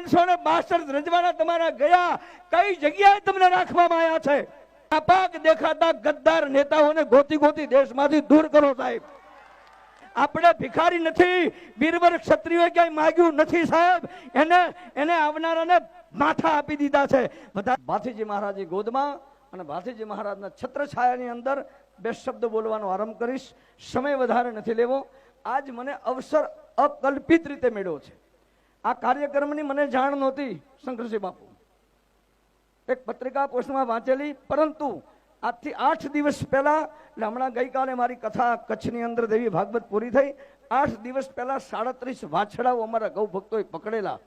562 રજવાડા તમારા ગયા કઈ જગ્યાએ તમને રાખવામાં આવ્યા છે? નાપાક દેખાતા ગદ્દાર નેતાઓને ગોતી ગોતી દેશમાંથી દૂર કરો સાહેબ. આપણે ભિખારી નથી, વીરવર ક્ષત્રિયોએ ક્યાંય માગ્યું નથી સાહેબ. એને આવનારાને માથા આપી દીધા છે. બધા ભાથીજી મહારાજની ગોદમાં અને ભાથીજી મહારાજના છત્રછાયાની અંદર બે શબ્દ બોલવાનો આરંભ કરીશ. સમય વધારે નથી લેવો. આજ મને અવસર અકલ્પિત રીતે મળ્યો છે. આ કાર્યક્રમની મને જાણ નહોતી શંકરસિંહ બાપુ, એક પત્રિકા પોસ્ટમાં વાંચેલી, પરંતુ આજથી 8 દિવસ પહેલા, એટલે હમણાં ગઈકાલે મારી કથા કચ્છની અંદર દેવી ભાગવત પૂરી થઈ. 8 દિવસ પહેલા 37 વાછડાઓ અમારા ગૌ ભક્તોએ પકડેલા,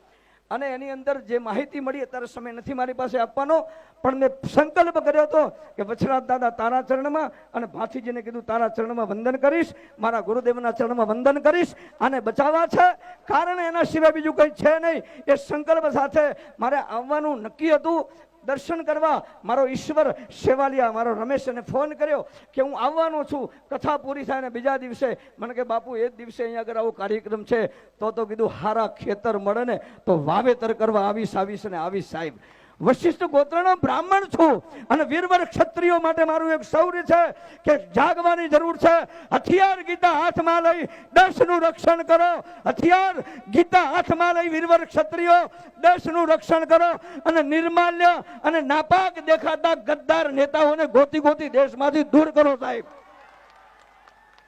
અને એની અંદર જે માહિતી મળી, અત્યારે સમય નથી મારી પાસે આપવાનો, પણ મેં સંકલ્પ કર્યો હતો કે વછરાજ દાદા તારા ચરણમાં અને ભાથીજીને કીધું તારા ચરણમાં વંદન કરીશ, મારા ગુરુદેવના ચરણમાં વંદન કરીશ. આને બચાવવા છે, કારણ એના સિવાય બીજું કંઈ છે નહીં. એ સંકલ્પ સાથે મારે આવવાનું નક્કી હતું, દર્શન કરવા. મારો ઈશ્વર સેવાલિયા મારો રમેશને ફોન કર્યો કે હું આવવાનો છું. કથા પૂરી થાય ને બીજા દિવસે મને કે બાપુ એ જ દિવસે અહીંયા આગળ આવો કાર્યક્રમ છે, તો કીધું હારા ખેતર મળે ને તો વાવેતર કરવા આવીશ ને આવીશ સાહેબ. વશિષ્ઠ ગોત્રનો બ્રાહ્મણ છું અને વીરવર ક્ષત્રિયો માટે મારું એક શૌર્ય છે કે જાગવાની જરૂર છે. હથિયાર ગીતા હાથમાં લઈ દેશનું રક્ષણ કરો. હથિયાર ગીતા હાથમાં લઈ વીરવર ક્ષત્રિયો દેશનું રક્ષણ કરો. અને નિર્માલ્ય અને નાપાક દેખાતા ગદ્દાર નેતાઓને ગોતી ગોતી દેશમાંથી દૂર કરો સાહેબ.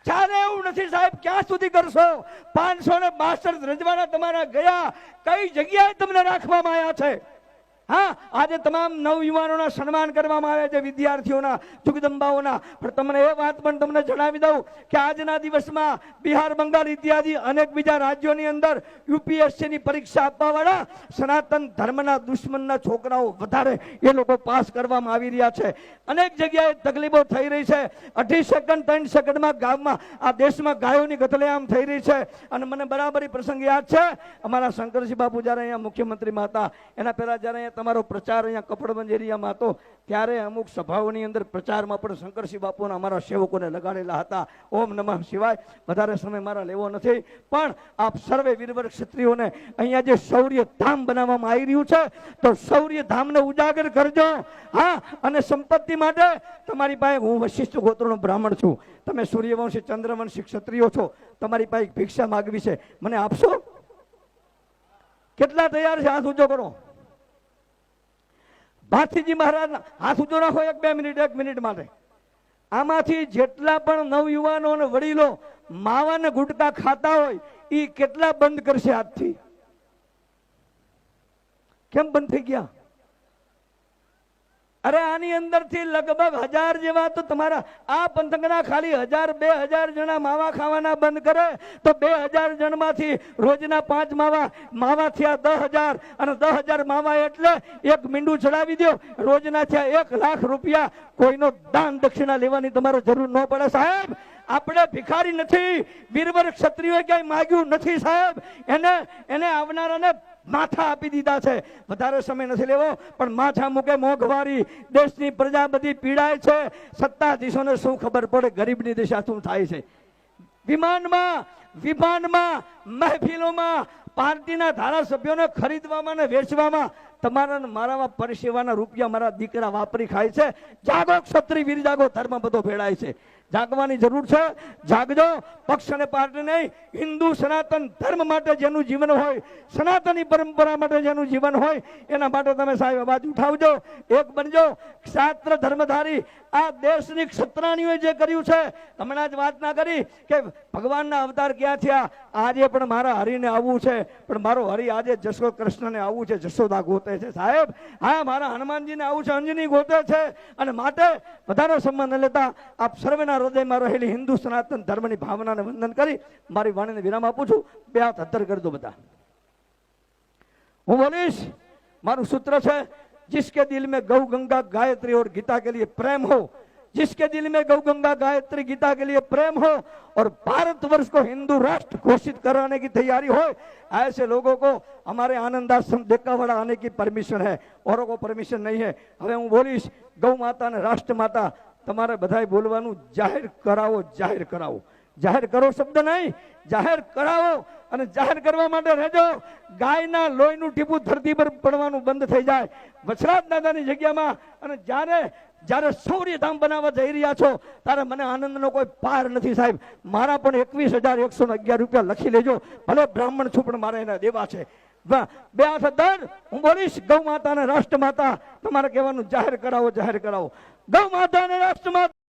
ચાલે એવું નથી સાહેબ. ક્યાં સુધી કરશો? 562 રજવાડા તમારા ગયા કઈ જગ્યાએ તમને રાખવામાં આવ્યા છે? હા, આજે તમામ નવયુવાનોના સન્માન કરવામાં આવે છે, વિદ્યાર્થીઓના, જગદંબાઓના. પણ તમને એ વાત પણ તમને જણાવી દઉં કે આજના દિવસમાં બિહાર, બંગાળ ઇત્યાદિ અનેક બીજા રાજ્યોની અંદર યુપીએસસીની પરીક્ષા આપવાવાળા સનાતન ધર્મના દુશ્મનના છોકરાઓ વધારે એ લોકો પાસ કરવામાં આવી રહ્યા છે. અનેક જગ્યાએ તકલીફો થઈ રહી છે. 2.5 સેકન્ડ 3 સેકન્ડમાં ગામમાં આ દેશમાં ગાયોની કતલેઆમ થઈ રહી છે. અને મને બરાબરી પ્રસંગ યાદ છે, અમારા શંકરસિંહ બાપુ જ્યારે અહીંયા મુખ્યમંત્રીમાં હતા, એના પહેલા જ્યારે તમારો પ્રચાર અહીંયા કપડબંધ એરિયામાં હતો, ત્યારે અમુક સભાઓની અંદર પ્રચારમાં પણ શંકરસિંહ બાપુના અમારા સેવકોને લગાડેલા હતા. ઓમ નમઃ શિવાય. વધારે સમય મારા લેવો નથી, પણ આપ સર્વે વીરવર ક્ષત્રિયોને અહીંયા જે શૌર્ય ધામ બનાવવામાં આવી રહ્યું છે, તો શૌર્ય ધામને ઉજાગર કરજો. હા, અને સંપત્તિ માટે તમારી પાસે, હું વશિષ્ઠ ગોત્રનો બ્રાહ્મણ છું, તમે સૂર્યવંશી ચંદ્રવંશી ક્ષત્રિયો છો, તમારી પાસે ભિક્ષા માગવી છે, મને આપશો? કેટલા તૈયાર છે? હાથ ઊંચો કરો. ભાથીજી મહારાજ હાથ ઊંચો રાખો. 1 મિનિટ માટે. આમાંથી જેટલા પણ નવયુવાનો અને વડીલો માવા ને ગુટકા ખાતા હોય એ કેટલા બંધ કરશે આજથી? કેમ બંધ થઈ ગયા? અરે આની અંદરથી લગભગ 1000 જેવા તો તમારા આ પંથકના ખાલી 1000-2000 જણા માવા ખાવાના બંધ કરે તો 2000 જણમાંથી રોજના 5 માવા થયા 10,000, અને 10,000 માવા એટલે એક મીંડું ચડાવી દો, રોજના થયા 1 લાખ રૂપિયા. કોઈનો દાન દક્ષિણા લેવાની તમારે જરૂર ન પડે સાહેબ. આપણે ભિખારી નથી, વીરવર ક્ષત્રિયોએ ક્યાંય માગ્યું નથી સાહેબ. એને આવનારાને માથા આપી દીધા છે. વધારે સમય નથી લેવો, પણ માથા મૂકે મોંઘવારી, દેશની પ્રજા બધી પીડાય છે. સત્તાધીશોને શું ખબર પડે ગરીબની દિશા શું થાય છે? વિમાનમાં મહેફિલોમાં પાર્ટીના ધારાસભ્યોને ખરીદવામાં ને વેચવામાં તમારા મારામાં પરિસેવાના રૂપિયા મારા દીકરા વાપરી ખાય છે. જાગો ક્ષત્રિય વીર, જાગો. ધર્મ બધો ભેળાય છે. જાગવાની જરૂર છે. જાગજો. પક્ષ અને પાર્ટી નહીં, હિન્દુ સનાતન ધર્મ માટે જેનું જીવન હોય, સનાતની પરંપરા માટે જેનું જીવન હોય, એના માટે તમે સાહેબ અવાજ ઉઠાવજો, એક બનજો. ક્ષાત્ર ધર્મધારી આ દેશની ક્ષત્રાણીઓએ જે કર્યું છે, હમણાં જ વાત ના કરી કે ભગવાનના અવતાર ક્યાં થયા. આજે પણ મારા હરિને આવવું છે, પણ મારો હરિ આજે જશો કૃષ્ણને આવવું છે, જશોદા ગોતે છે સાહેબ. હા, મારા હનુમાનજીને આવવું છે, અંજની ગોતે છે. અને માટે વધારે સમય ન લેતા આપ સર્વેના હૃદયમાં રહેલી હિન્દુ સનાતન ધર્મની ભાવનાને વંદન કરી મારી વાણીને વિરામ આપું છું. 2 હાથ અધ્ધર કરી દો બધા. હું બોલીશ. મારું સૂત્ર છે, जिसके दिल में गौ गंगा गायत्री और गीता के लिए प्रेम हो, जिसके दिल में गौ गंगा गायत्री गीता के लिए प्रेम हो और भारतवर्ष को हिंदू राष्ट्र घोषित कराने की तैयारी हो, ऐसे लोगों को हमारे आनंद आश्रम देकावाड़ा आने की परमिशन है, औरों को परमिशन नहीं है. હવે હું બોલીશ. ગૌ માતા અને રાષ્ટ્ર માતા તમારે બધાય બોલવાનું જાહેર કરાવો. જાહેર કરો શબ્દ નહીં, જાહેર કરાવો અને જાહેર કરવા માટે રહેજો. ગાયના લોહીનું ટીપું ધરતી પર પડવાનું બંધ થઈ જાય વછરાજ દાદાની જગ્યામાં. અને જ્યારે શૌર્યધામ બનાવવા જઈ રહ્યા છો ત્યારે મને આનંદનો કોઈ પાર નથી સાહેબ. મારા પણ 21,111 રૂપિયા લખી લેજો. ભલે બ્રાહ્મણ છું પણ મારે એના દેવા છે. બે હાથ દર હું બોલીશ ગૌ માતા અને રાષ્ટ્ર માતા. તમારે કહેવાનું જાહેર કરાવો, જાહેર કરાવો. ગૌ માતા અને રાષ્ટ્ર માતા.